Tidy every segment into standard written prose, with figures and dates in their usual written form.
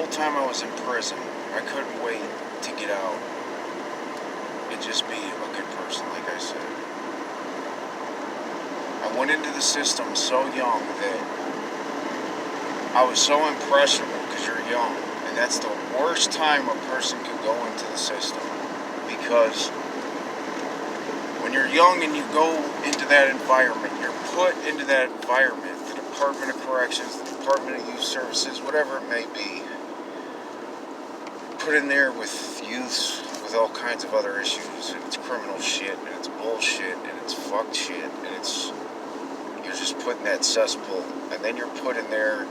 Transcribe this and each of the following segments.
whole time I was in prison, I couldn't wait to get out and just be a good person, like I said. I went into the system so young that I was so impressionable because you're young. And that's the worst time a person can go into the system. Because when you're young and you go into that environment, you're put into that environment, the Department of Corrections, the Department of Youth Services, whatever it may be, put in there with youths with all kinds of other issues, and it's criminal shit, and it's bullshit, and it's fucked shit, and you're just put in that cesspool, and then you're put in there,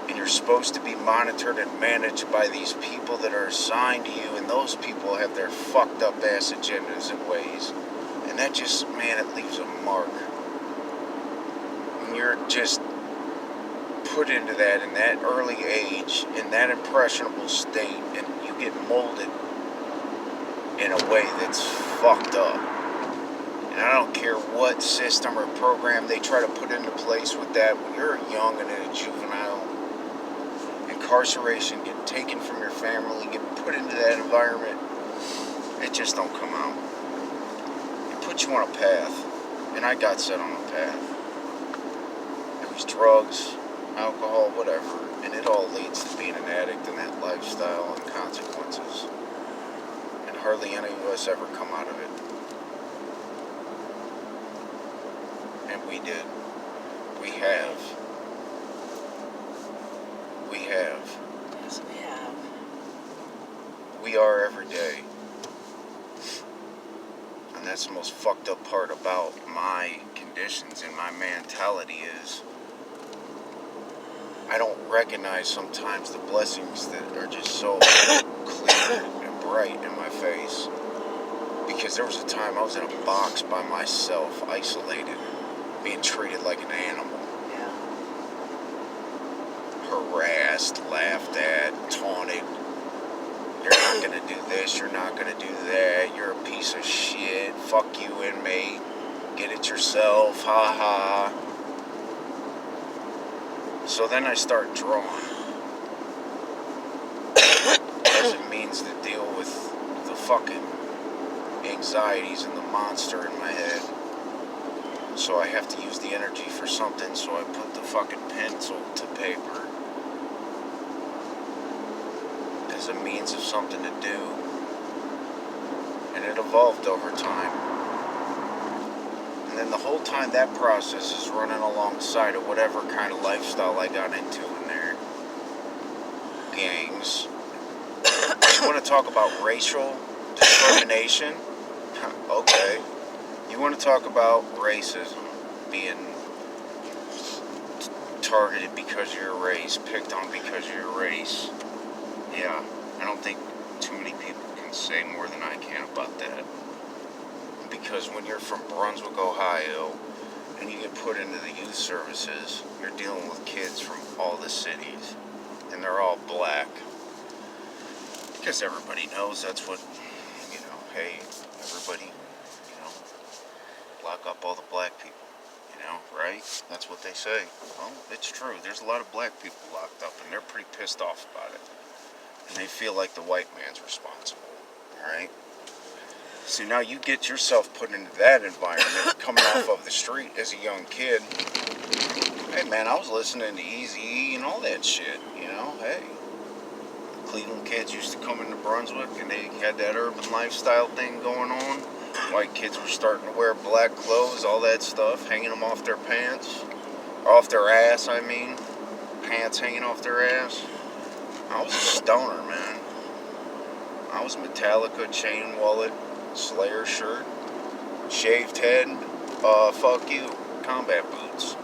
and you're supposed to be monitored and managed by these people that are assigned to you, and those people have their fucked up ass agendas and ways, and that just, man, it leaves a mark. When you're just put into that in that early age, in that impressionable state, and you get molded in a way that's fucked up. And I don't care what system or program they try to put into place with that. When you're young and in a juvenile, incarceration, get taken from your family, get put into that environment, it just don't come out. It puts you on a path, and I got set on a path. It was drugs, alcohol, whatever, and it all leads to being an addict and that lifestyle and consequences. And hardly any of us ever come out of it. And we did. We have. We have. Yes, we have. We are every day. And that's the most fucked up part about my conditions and my mentality is I don't recognize sometimes the blessings that are just so clear and bright in my face. Because there was a time I was in a box by myself, isolated, being treated like an animal. Yeah. Harassed, laughed at, taunted. You're not gonna do this, you're not gonna do that, you're a piece of shit, fuck you, inmate, get it yourself, ha ha. So then I start drawing. As it means to deal with the fucking anxieties and the monster in my head. So I have to use the energy for something, so I put the fucking pencil to paper as a means of something to do. And it evolved over time. And then the whole time that process is running alongside of whatever kind of lifestyle I got into in there. Gangs. You want to talk about racial discrimination? Okay. You want to talk about racism, being targeted because of your race, picked on because of your race. Yeah, I don't think too many people can say more than I can about that. Because when you're from Brunswick, Ohio, and you get put into the youth services, you're dealing with kids from all the cities, and they're all black. Because everybody knows that's what, hey, everybody, lock up all the black people, right? That's what they say. Well, it's true. There's a lot of black people locked up, and they're pretty pissed off about it. And they feel like the white man's responsible, alright? So now you get yourself put into that environment, coming off of the street as a young kid. Hey man, I was listening to Eazy-E and all that shit, hey. Cleveland kids used to come into Brunswick and they had that urban lifestyle thing going on. White kids were starting to wear black clothes, all that stuff, hanging them off their pants. Off their ass, I mean. Pants hanging off their ass. I was a stoner, man. I was Metallica, chain wallet, Slayer shirt, shaved head, fuck you, combat boots.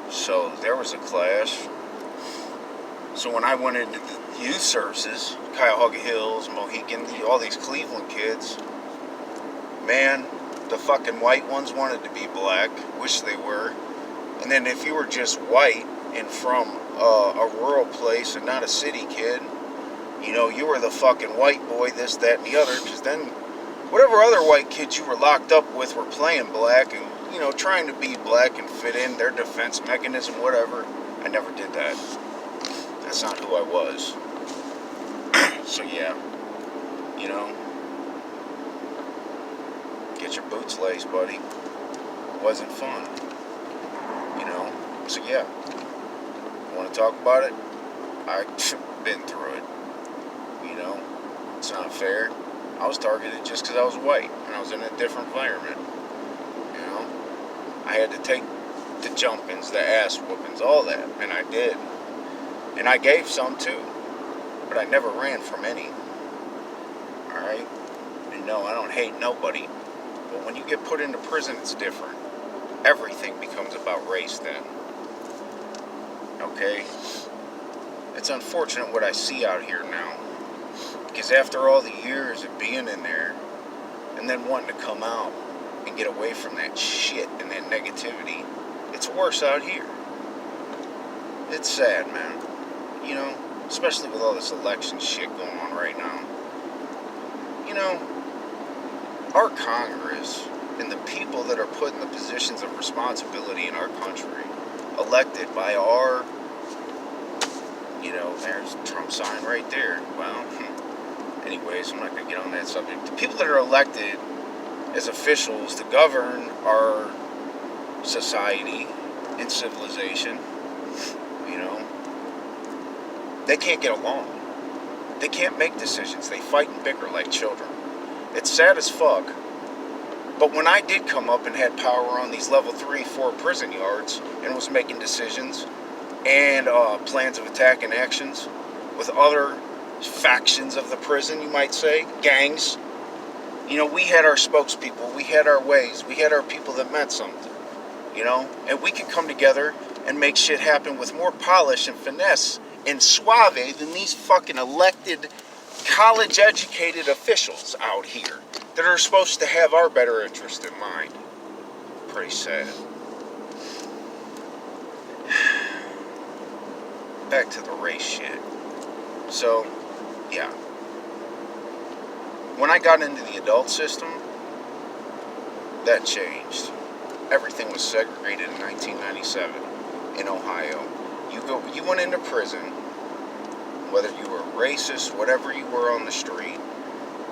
So there was a clash. So when I went into the youth services, Cuyahoga Hills, Mohican, all these Cleveland kids, man, the fucking white ones wanted to be black, wish they were. And then if you were just white and from a rural place and not a city kid, you were the fucking white boy, this, that, and the other, because then whatever other white kids you were locked up with were playing black and, trying to be black and fit in their defense mechanism, whatever. I never did that. That's not who I was. So yeah, you know, get your boots laced, buddy. It wasn't fun, you know. So yeah, you want to talk about it? I've been through it. You know, it's not fair. I was targeted just because I was white and I was in a different environment. You know, I had to take the jumpings, the ass whoopings, all that, and I did. And I gave some too, but I never ran from any. Alright? And no, I don't hate nobody. But when you get put into prison, it's different. Everything becomes about race then. Okay? It's unfortunate what I see out here now. Because after all the years of being in there, and then wanting to come out and get away from that shit and that negativity, it's worse out here. It's sad, man. You know, especially with all this election shit going on right now. You know, our Congress and the people that are put in the positions of responsibility in our country, elected by our, you know, there's a Trump sign right there. Well, anyways, I'm not going to get on that subject. The people that are elected as officials to govern our society and civilization, you know, they can't get along. They can't make decisions. They fight and bicker like children. It's sad as fuck. But when I did come up and had power on these level 3, 4 prison yards and was making decisions and plans of attack and actions with other factions of the prison, you might say, gangs, you know, we had our spokespeople, we had our ways, we had our people that meant something, you know, and we could come together and make shit happen with more polish and finesse and suave than these fucking elected, college-educated officials out here that are supposed to have our better interest in mind. Pretty sad. Back to the race shit. So, yeah. When I got into the adult system, that changed. Everything was segregated in 1997 in Ohio. You went into prison, whether you were racist, whatever you were on the street,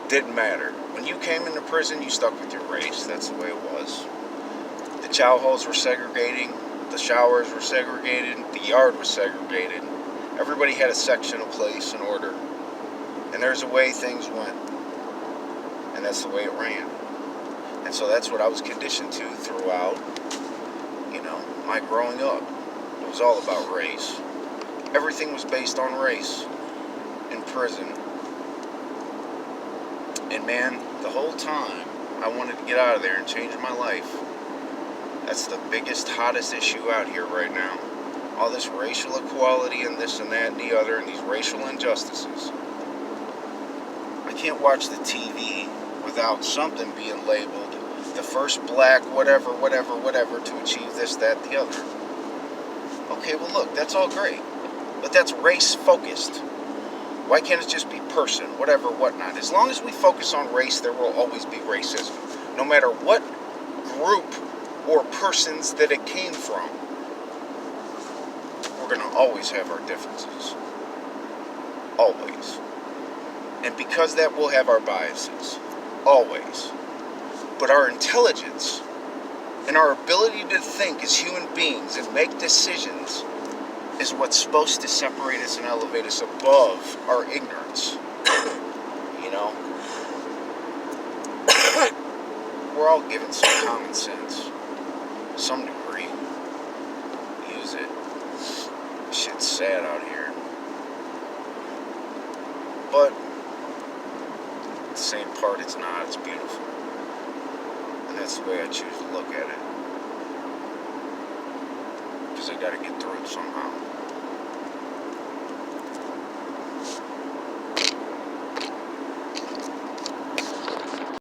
didn't matter. When you came into prison, you stuck with your race. That's the way it was. The chow halls were segregating, the showers were segregated, the yard was segregated. Everybody had a section, a place, an order. And there's a way things went. And that's the way it ran. And so that's what I was conditioned to throughout, you know, my growing up. It was all about race. Everything was based on race in prison. And man, the whole time I wanted to get out of there and change my life. That's the biggest, hottest issue out here right now. All this racial equality and this and that and the other and these racial injustices. I can't watch the TV without something being labeled the first black whatever to achieve this, that, the other. Okay, well look, that's all great. But that's race focused. Why can't it just be person, whatever, whatnot? As long as we focus on race, there will always be racism. No matter what group or persons that it came from, we're going to always have our differences. Always. And because that, we'll have our biases. Always. But our intelligence and our ability to think as human beings and make decisions is what's supposed to separate us and elevate us above our ignorance. You know? We're all given some common sense. Some degree. Use it. Shit's sad out here. But at the same part, it's not. It's beautiful. And that's the way I choose to look at it. Because I gotta get through it somehow.